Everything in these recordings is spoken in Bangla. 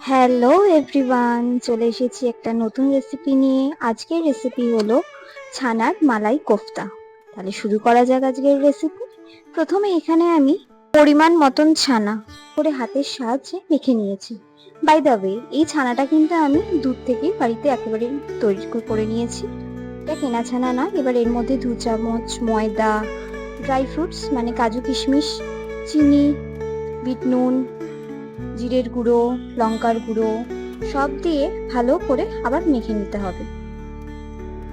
হ্যালো এভরিওয়ান, চলে এসেছি একটা নতুন রেসিপি নিয়ে। আজকের রেসিপি হলো ছানার মালাই কোফতা। তাহলে শুরু করা যাক আজকের রেসিপি। প্রথমে এখানে আমি পরিমাণ মতন ছানা করে হাতের সাহায্যে মেখে নিয়েছি। বাই দ্য ওয়ে, এই ছানাটা কিন্তু আমি দুধ থেকেই বাড়িতে একেবারে তৈরি করে নিয়েছি। এটা কেনা ছানা না। এবার এর মধ্যে 2 চামচ ময়দা, ড্রাই ফ্রুটস মানে কাজু কিশমিশ, চিনি, বিট নুন, জিরের গুঁড়ো, লঙ্কার গুঁড়ো সব দিয়ে ভালো করে আবার মেখে নিতে হবে।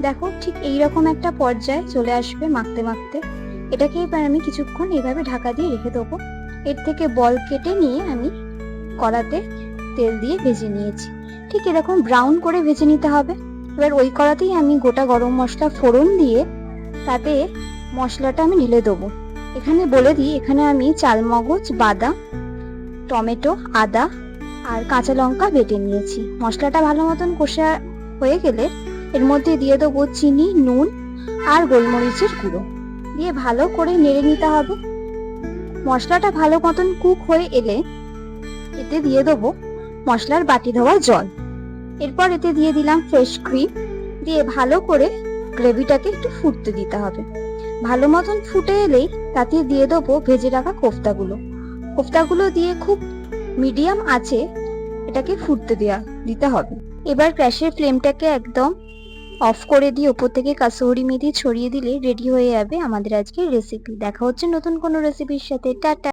দেখো ঠিক এইরকম একটা পর্যায়ে চলে আসবে মাখতে মাখতে। এটাকে এবার আমি কিছুক্ষণ এইভাবে ঢাকা দিয়ে রেখে দেবো। এর থেকে বল কেটে নিয়ে আমি কড়াতে তেল দিয়ে ভেজে নিয়েছি। ঠিক এরকম ব্রাউন করে ভেজে নিতে হবে। এবার ওই কড়াতেই আমি গোটা গরম মশলা ফোড়ন দিয়ে তাতে মশলাটা আমি ঢেলে দেবো। এখানে বলে দিই, এখানে আমি চালমগজ, বাদাম, টমেটো, আদা আর কাঁচা লঙ্কা বেটে নিয়েছি। মশলাটা ভালো মতন কষা হয়ে গেলে এর মধ্যে দিয়ে দেবো চিনি, নুন আর গোলমরিচের গুঁড়ো দিয়ে ভালো করে নেড়ে নিতে হবে। মশলাটা ভালো মতন কুক হয়ে এলে এতে দিয়ে দেবো মশলার বাটি ধোয়া জল। এরপর এতে দিয়ে দিলাম ফ্রেশ ক্রিম দিয়ে ভালো করে গ্রেভিটাকে একটু ফুটতে দিতে হবে। ভালো মতন ফুটে এলেই তাতে দিয়ে দেবো ভেজে রাখা কোফতাগুলো দিয়ে খুব মিডিয়াম আঁচে এটাকে ফুটতে দিতে হবে। এবার গ্যাসের ফ্লেমটাকে একদম অফ করে দিয়ে ওপর থেকে কাসুরি মেথি ছড়িয়ে দিলে রেডি হয়ে যাবে আমাদের আজকের রেসিপি। দেখা হচ্ছে নতুন কোনো রেসিপির সাথে। টাটা।